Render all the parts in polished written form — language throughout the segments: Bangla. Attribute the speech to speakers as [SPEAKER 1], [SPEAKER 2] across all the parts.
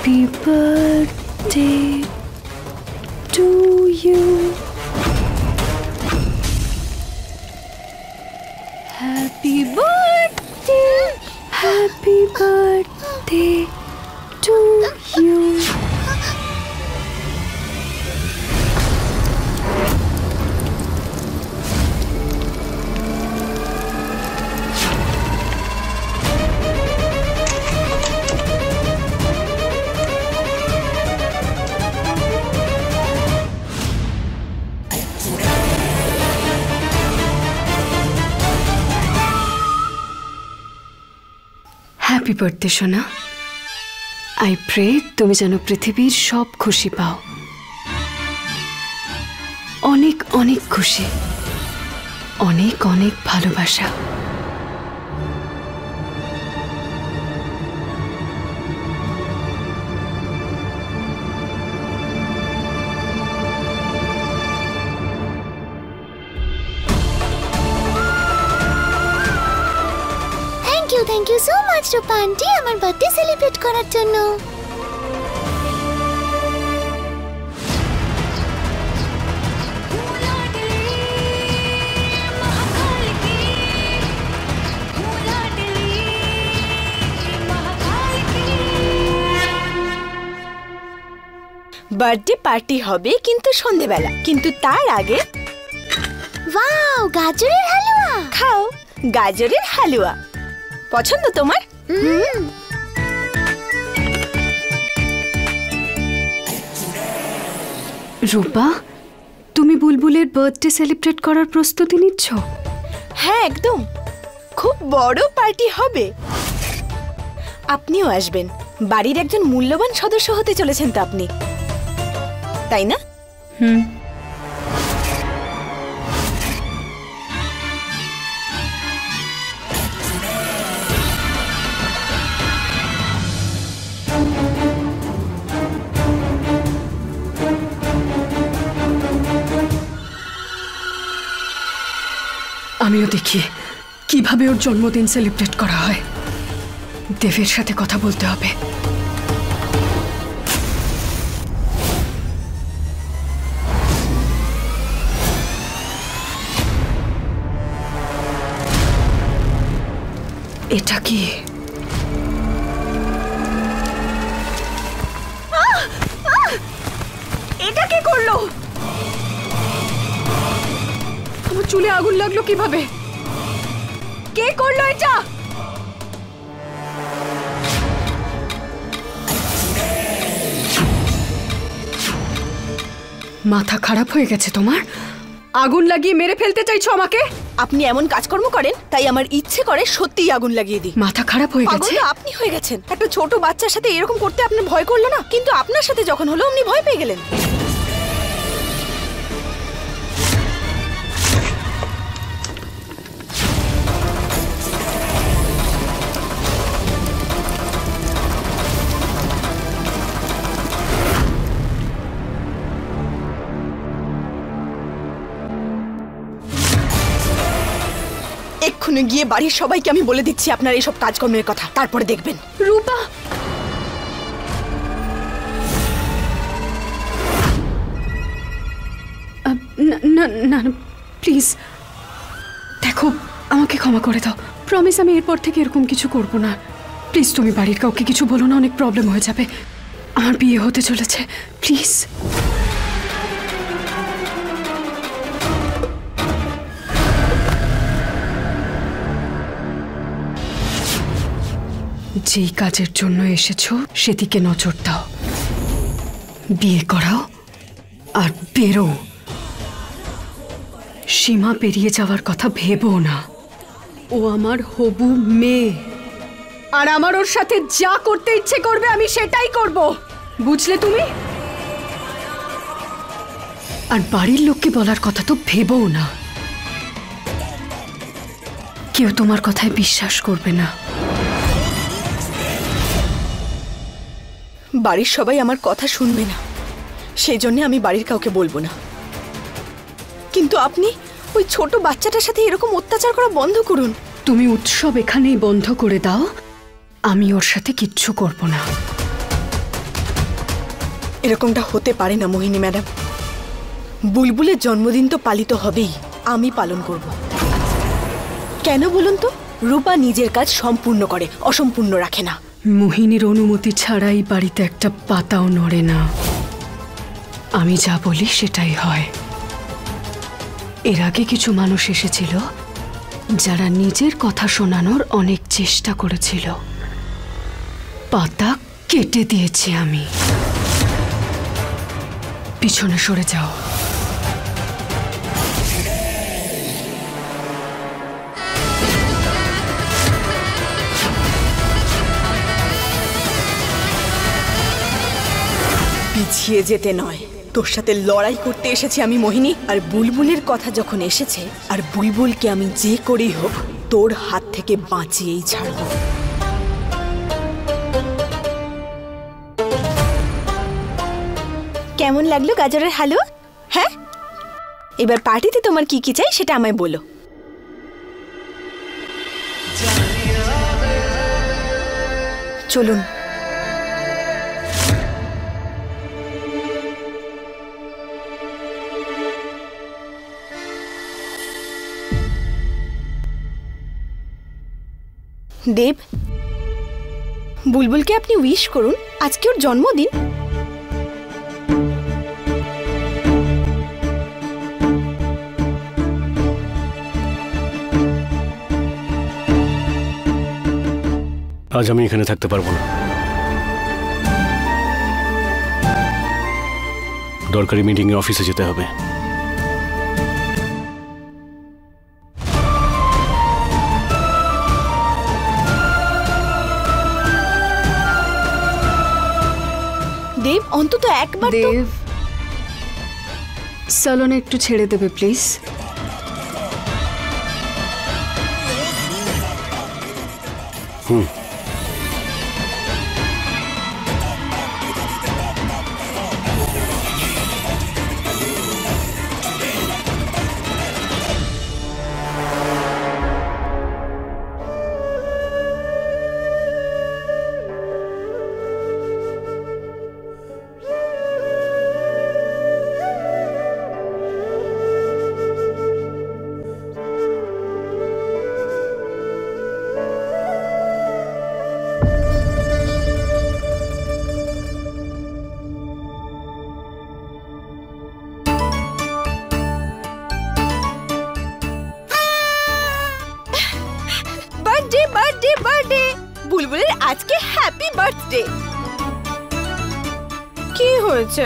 [SPEAKER 1] Happy birthday to you. Happy birthday. Happy birthday to you. Happy birthday সোনা। আই প্রে তুমি যেন পৃথিবীর সব খুশি পাও, অনেক অনেক খুশি, অনেক অনেক ভালোবাসা।
[SPEAKER 2] Thank you so much Rupa aunty আমার বার্থডে সেলিব্রেট করার জন্য।
[SPEAKER 3] বার্থডে পার্টি হবে কিন্তু সন্ধেবেলা, কিন্তু তার আগে
[SPEAKER 2] ওয়াও, গাজরের হালুয়া
[SPEAKER 3] খাও। গাজরের হালুয়া পছন্দ তোমার?
[SPEAKER 1] রূপা, তুমি বুলবুলের বার্থডে সেলিব্রেট করার প্রস্তুতি নিচ্ছ?
[SPEAKER 3] হ্যাঁ একদম, খুব বড় পার্টি হবে। আপনিও আসবেন, বাড়ির একজন মূল্যবান সদস্য হতে চলেছেন তো আপনি, তাই না?
[SPEAKER 1] হুম। আমিও দেখি কিভাবে ওর জন্মদিন সেলিব্রেট করা হয়। দেবের সাথে কথা বলতে হবে। এটা কি?
[SPEAKER 3] এটা কে করলো?
[SPEAKER 1] আমার চুলে আগুন লাগলো কিভাবে?
[SPEAKER 3] কে করলো এটা?
[SPEAKER 1] মাথা খারাপ হয়ে গেছে তোমার? আগুন লাগিয়ে মেরে ফেলতে চাইছো আমাকে?
[SPEAKER 3] আপনি এমন কাজকর্ম করেন তাই আমার ইচ্ছে করে সত্যিই আগুন লাগিয়ে দিই।
[SPEAKER 1] মাথা খারাপ হয়ে গেছে?
[SPEAKER 3] পাগল আপনি হয়ে গেছেন। একটা ছোট বাচ্চার সাথে এরকম করতে আপনার ভয় করলো না? কিন্তু আপনার সাথে যখন হলো আপনি ভয় পেয়ে গেলেন। এক্ষুনি গিয়ে বাড়ির সবাইকে আমি বলে দিচ্ছি আপনার এইসব কাজকর্মের কথা, তারপরে দেখবেন।
[SPEAKER 1] রূপা, না না না প্লিজ, দেখো আমাকে ক্ষমা করে দাও। প্রমিস আমি এরপর থেকে এরকম কিছু করব না। প্লিজ তুমি বাড়ির কাউকে কিছু বলো না, অনেক প্রবলেম হয়ে যাবে। আমার বিয়ে হতে চলেছে, প্লিজ। যেই কাজের জন্য এসেছো সেদিকে নজর দাও, বিয়ে করাও আর বেরো। সীমা পেরিয়ে যাওয়ার কথা ভেবো না। ও আমার হবু মেয়ে, আর আমার ওর সাথে যা করতে ইচ্ছে করবে আমি সেটাই করব, বুঝলে তুমি? আর বাড়ির লোককে বলার কথা তো ভেবো না, কেউ তোমার কথায় বিশ্বাস করবে না।
[SPEAKER 3] বাড়ির সবাই আমার কথা শুনবে না, সেই জন্য আমি বাড়ির কাউকে বলবো না। কিন্তু আপনি ওই ছোট বাচ্চাটার সাথে এরকম অত্যাচার করা বন্ধ করুন।
[SPEAKER 1] তুমি উৎসব এখানেই বন্ধ করে দাও, আমি ওর সাথে কিচ্ছু করব না।
[SPEAKER 3] এরকমটা হতে পারে না মোহিনী ম্যাডাম। বুলবুলের জন্মদিন তো পালিত হবেই, আমি পালন করব। কেন বলুন তো? রূপা নিজের কাজ সম্পূর্ণ করে, অসম্পূর্ণ রাখে না।
[SPEAKER 1] মোহিনীর অনুমতি ছাড়াই বাড়িতে একটা পাতাও নড়ে না। আমি যা বলি সেটাই হয়। এর আগে কিছু মানুষ এসেছিল যারা নিজের কথা শোনানোর অনেক চেষ্টা করেছিল, পাতা কেটে দিয়েছি আমি। পিছনে সরে যাও।
[SPEAKER 3] পিছিয়ে যেতে নয়, তোর সাথে লড়াই করতে এসেছি আমি মোহিনী। আর বুলবুলের কথা যখন এসেছে, আর বুলবুলকে আমি যে করেই হোক তোর হাত থেকে বাঁচিয়েই ছাড়ব। কেমন লাগলো গাজরের হালুয়া? হ্যাঁ, এবার পার্টিতে তোমার কি কি চাই সেটা আমায় বলো। চলুন। দেব, বুলবুলকে আপনি উইশ করুন, আজকে ওর জন্মদিন।
[SPEAKER 4] আজ আমি এখানে থাকতে পারবো না, দরকারি মিটিংয়ে অফিসে যেতে হবে।
[SPEAKER 3] দেব, অন্তত একবার তো।
[SPEAKER 1] দেব, সালনে একটু ছেড়ে দেবে প্লিজ?
[SPEAKER 3] বার্থডে বার্থডে বার্থডে বুলবুলের আজকে হ্যাপি বার্থডে। কি হয়েছে?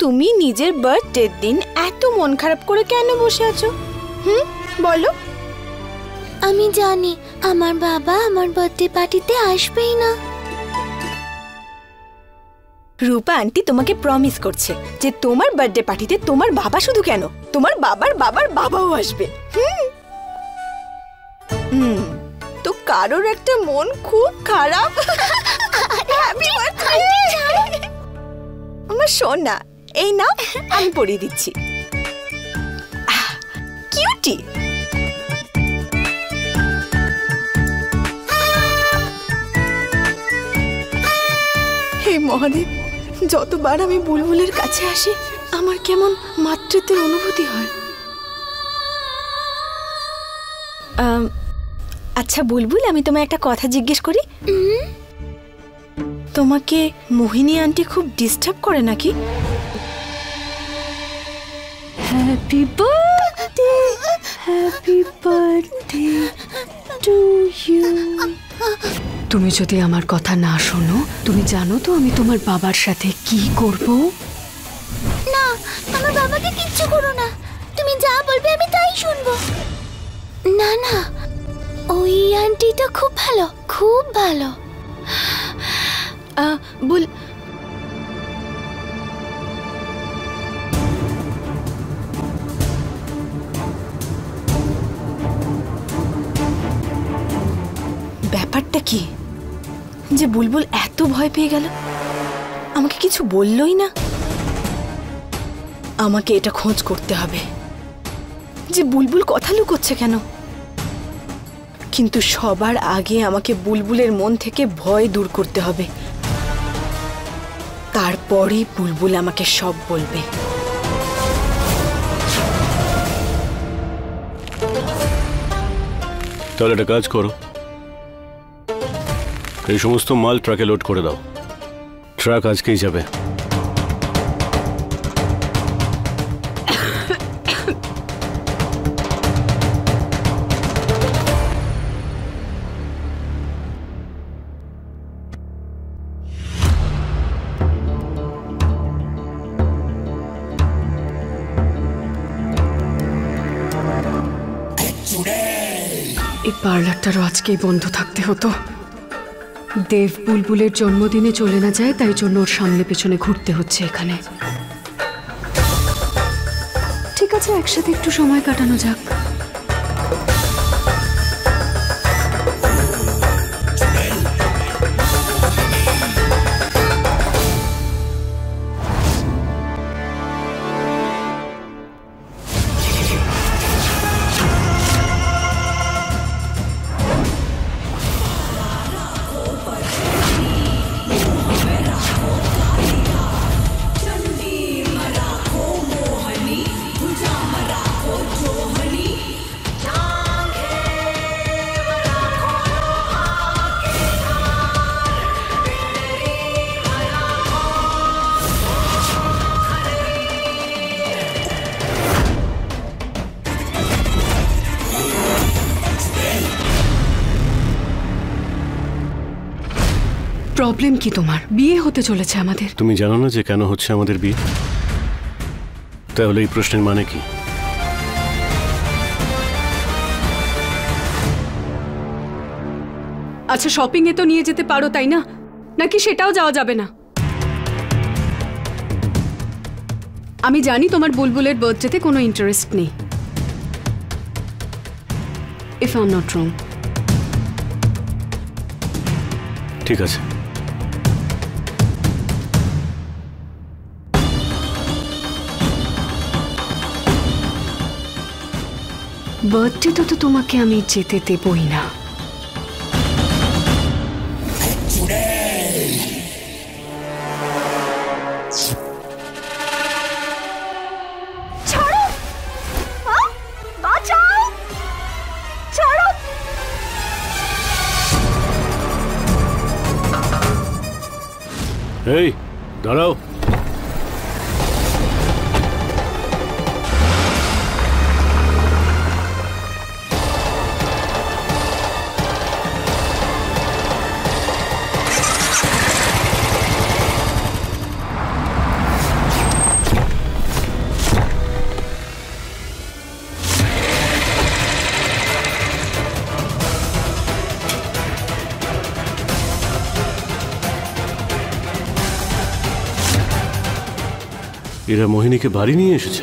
[SPEAKER 3] তুমি নিজের বার্থডের দিন এত মন খারাপ করে কেন বসে আছো? বলো।
[SPEAKER 2] আমি জানি আমার বাবা আমার বার্থডে পার্টিতে আসবেই না।
[SPEAKER 3] রূপা আন্টি তোমাকে প্রমিস করছে যে তোমার বার্থডে পার্টিতে তোমার বাবা শুধু কেন, তোমার বাবার বাবার বাবাও আসবে। তো কারোর একটা মন খুব খারাপ। আমার সোনা, এই নাও, আমি পরিয়ে দিচ্ছি। কিউটি। হে মহাদেব, যতবার আমি বুলবুলের কাছে আসি আমার কেমন মাতৃত্বের অনুভূতি হয়। আচ্ছা বুলবুল, আমি তোমায় একটা কথা জিজ্ঞেস করি। তোমাকে মোহিনী আন্টি খুব ডিস্টার্ব করে নাকি?
[SPEAKER 1] Happy birthday, happy birthday to you. তুমি যদি আমার কথা না শোনো, তুমি জানো তো আমি তোমার বাবার সাথে কি করব?
[SPEAKER 2] না, আমার বাবাকে কিচ্ছু করো না। তুমি যা বলবে আমি তাই শুনবো। না না, ওই আন্টিটা খুব ভালো, খুব ভালো।
[SPEAKER 3] বুল ব্যাপারটা কি যে বুলবুল এত ভয় পেয়ে গেল? আমাকে কিছু বললই না। আমাকে এটা খোঁজ করতে হবে যে বুলবুল কথা লুকোচ্ছে কেন। কিন্তু সবার আগে আমাকে বুলবুলের মন থেকে ভয় দূর করতে হবে। তারপরেই বুলবুল আমাকে সব বলবে।
[SPEAKER 4] তাহলে একটা কাজ করো, এই সমস্ত মাল ট্রাকে লোড করে দাও। ট্রাক আজকেই যাবে।
[SPEAKER 1] এই পার্লারটারও আজকেই বন্ধ থাকতে হতো। দেব বুলবুলের জন্মদিনে চলে না যায়, তাই জন্য ওর সামনে পেছনে ঘুরতে হচ্ছে এখানে। ঠিক আছে, একসাথে একটু সময় কাটানো যাক। প্রবলেম কি তোমার? বিয়ে হতে চলেছে আমাদের।
[SPEAKER 4] তুমি জানো না যে কেন হচ্ছে আমাদের বিয়ে? তাহলে এই প্রশ্নের মানে কি?
[SPEAKER 1] আচ্ছা, শপিং এ তো নিয়ে যেতে পারো, তাই না? নাকি সেটাও যাওয়া যাবে না? আমি জানি তোমার বুলবুলের বার্থডেতে কোনো ইন্টারেস্ট নেই, if I am not wrong.
[SPEAKER 4] ঠিক আছে,
[SPEAKER 1] বার্থডে তো তোমাকে আমি যেতে দেবই না।
[SPEAKER 4] এই দাঁড়াও। এরা মোহিনীকে বাড়ি নিয়ে এসেছে।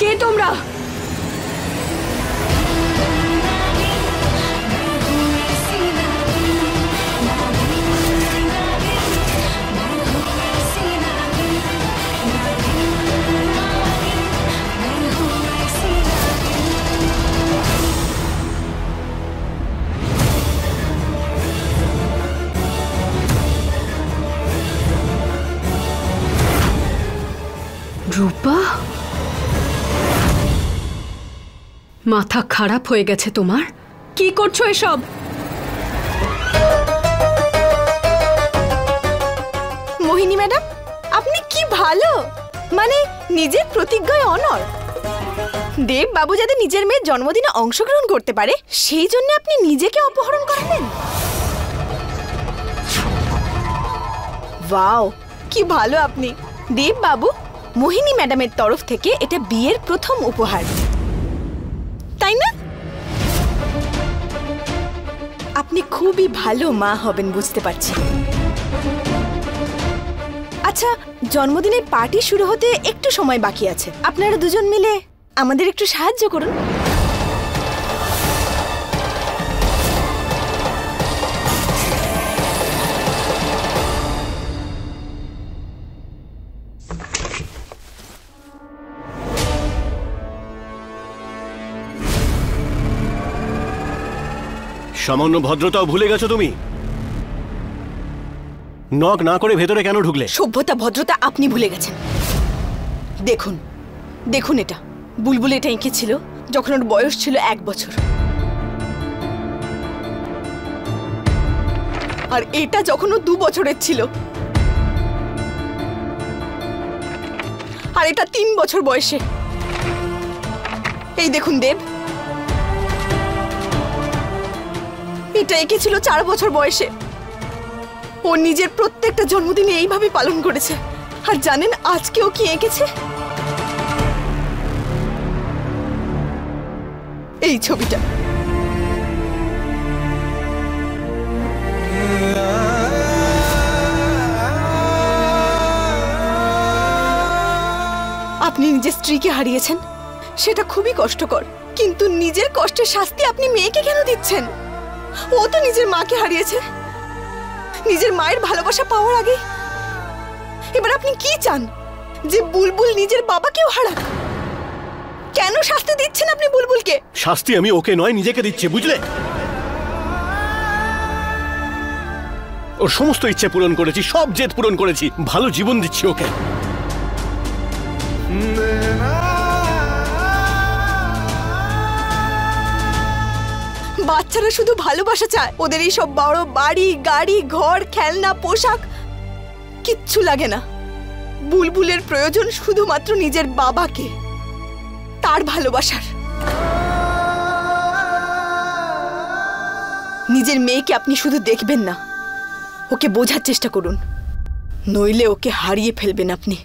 [SPEAKER 1] কে তোমরা? রূপা, মাথা খারাপ হয়ে গেছে তোমার? কি করছো এসব?
[SPEAKER 3] মোহিনী ম্যাডাম, আপনি কি ভালো, মানে নিজের প্রতিজ্ঞায় অনড়। দেব বাবু যাতে নিজের মেয়ের জন্মদিনে অংশগ্রহণ করতে পারে, সেই জন্য আপনি নিজেকে অপহরণ করলেন। ওয়াও, কি ভালো আপনি। দেব বাবু, মোহিনী ম্যাডামের তরফ থেকে এটা বিয়ের প্রথম উপহার, তাই না? আপনি খুবই ভালো মা হবেন বুঝতে পারছি। আচ্ছা, জন্মদিনের পার্টি শুরু হতে একটু সময় বাকি আছে, আপনারা দুজন মিলে আমাদের একটু সাহায্য করুন।
[SPEAKER 4] সামান্য ভদ্রতাও ভুলে গেছো তুমি? নক না করে ভেতরে কেন ঢুকলে?
[SPEAKER 3] সভ্যতা ভদ্রতা আপনি ভুলে গেছেন। দেখুন দেখুন, এটা বুলবুল এটা এঁকেছিল যখন ওর বয়স ছিল 1 বছর, আর এটা যখন ও 2 বছরের ছিল, আর এটা 3 বছর বয়সে। এই দেখুন দেব, এটা এঁকেছিল 4 বছর বয়সে। ও নিজের প্রত্যেকটা জন্মদিনে এইভাবে পালন করেছে। আর জানেন আজকে ও কি এঁকেছে? এই ছবিটা। আপনি নিজের স্ত্রীকে হারিয়েছেন, সেটা খুবই কষ্টকর, কিন্তু নিজের কষ্টের শাস্তি আপনি মেয়েকে কেন দিচ্ছেন? ও তো নিজের মাকে হারিয়েছে, নিজের মায়ের ভালোবাসা পাওয়ার আগে। এবার আপনি কি চান? যে বুলবুল নিজের বাবাকেও হারাক? কেন শাস্তি দিচ্ছেন আপনি বুলবুলকে?
[SPEAKER 4] শাস্তি আমি ওকে নয়, নিজেকে দিচ্ছি, বুঝলে? ওর সমস্ত ইচ্ছে পূরণ করেছি, সব জেদ পূরণ করেছি, ভালো জীবন দিচ্ছি ওকে।
[SPEAKER 3] বাচ্চারা শুধু ভালোবাসা চায়, ওদের এই সব বড় বাড়ি, গাড়ি, ঘর, খেলনা, পোশাক কিচ্ছু লাগে না। বুলবুলের প্রয়োজন শুধুমাত্র নিজের বাবাকে, তার ভালোবাসার। নিজের মেয়েকে আপনি শুধু দেখবেন না, ওকে বোঝার চেষ্টা করুন, নইলে ওকে হারিয়ে ফেলবেন আপনি।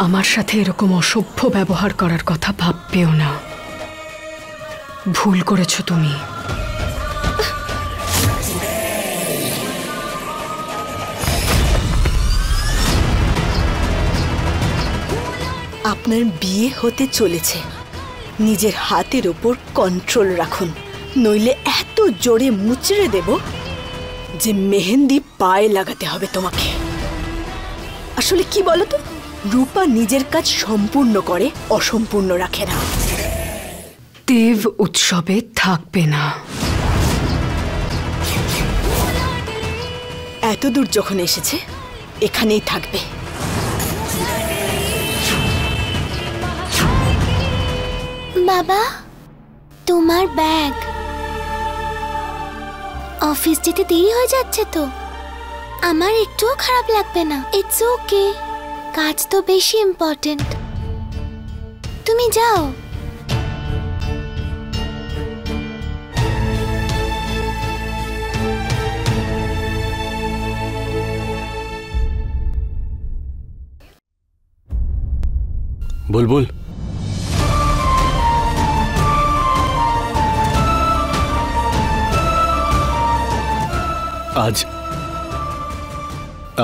[SPEAKER 1] আমার সাথে এরকম অসভ্য ব্যবহার করার কথা ভাববেও না। ভুল করেছো তুমি।
[SPEAKER 3] আপনার বিয়ে হতে চলেছে, নিজের হাতের ওপর কন্ট্রোল রাখুন, নইলে এত জোরে মুচড়ে দেব যে মেহেন্দি পায়ে লাগাতে হবে তোমাকে। আসলে কি বলো তো, রূপা নিজের কাজ সম্পূর্ণ করে, অসম্পূর্ণ রাখে না।
[SPEAKER 1] দেব উৎসবে থাকবে না।
[SPEAKER 3] এত দূর যখন এসেছে, এখানেই থাকবে।
[SPEAKER 2] বাবা, তোমার ব্যাগ। অফিস যেতে দেরি হয়ে যাচ্ছে তো। আমার একটুও খারাপ লাগবে না, ইটস ওকে। কাজ তো বেশি ইম্পর্টেন্ট। তুমি যাও।
[SPEAKER 4] বুলবুল,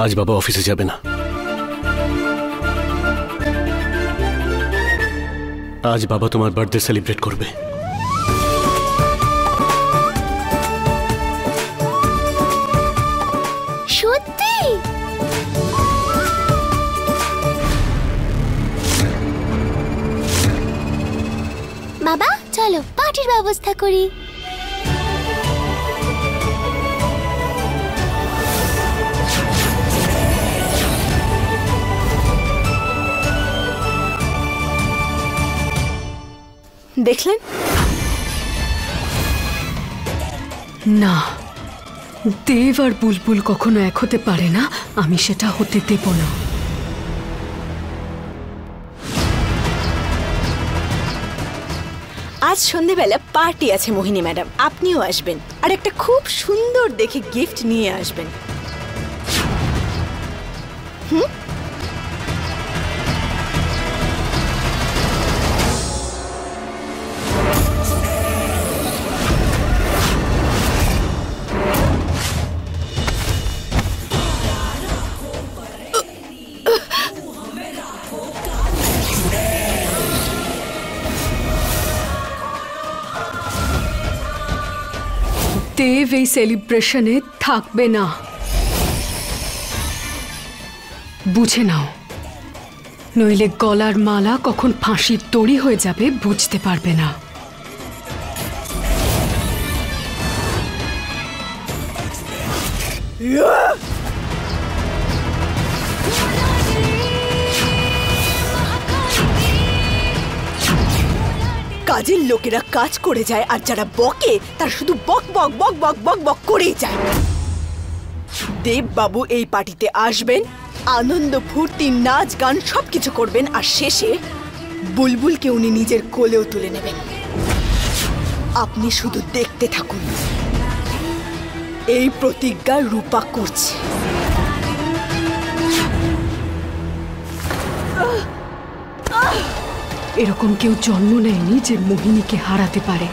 [SPEAKER 4] আজ বাবা অফিসে যাবে না। আজ বাবা তোমার বার্থডে সেলিব্রেট করবে।
[SPEAKER 2] সত্যি? বাবা চলো পার্টির ব্যবস্থা করি।
[SPEAKER 3] দেখলেন,
[SPEAKER 1] না, দেব আর বুলবুল কখনো এক হতে পারে না, আমি সেটা হতে দেব না।
[SPEAKER 3] আজ সন্ধেবেলা পার্টি আছে মোহিনী ম্যাডাম, আপনিও আসবেন আর একটা খুব সুন্দর দেখে গিফট নিয়ে আসবেন।
[SPEAKER 1] দেব এই সেলিব্রেশনে থাকবে না, বুঝে নাও, নইলে গলার মালা কখন ফাঁসির দড়ি হয়ে যাবে বুঝতে পারবে না।
[SPEAKER 3] কাজের লোকেরা কাজ করে যায় আর যারা বকে তারা শুধু বক বক বক বক বক বক করেই যায়। দেব বাবু এই পার্টিতে আসবেন, আনন্দ ফুর্তি নাচ গান সবকিছু করবেন আর শেষে বুলবুলকে উনি নিজের কোলেও তুলে নেবেন। আপনি শুধু দেখতে থাকুন। এই প্রতিজ্ঞা রূপা করছে।
[SPEAKER 1] এরকম কেউ জন্ম নেয়নি যে মোহিনীকে হারাতে পারে।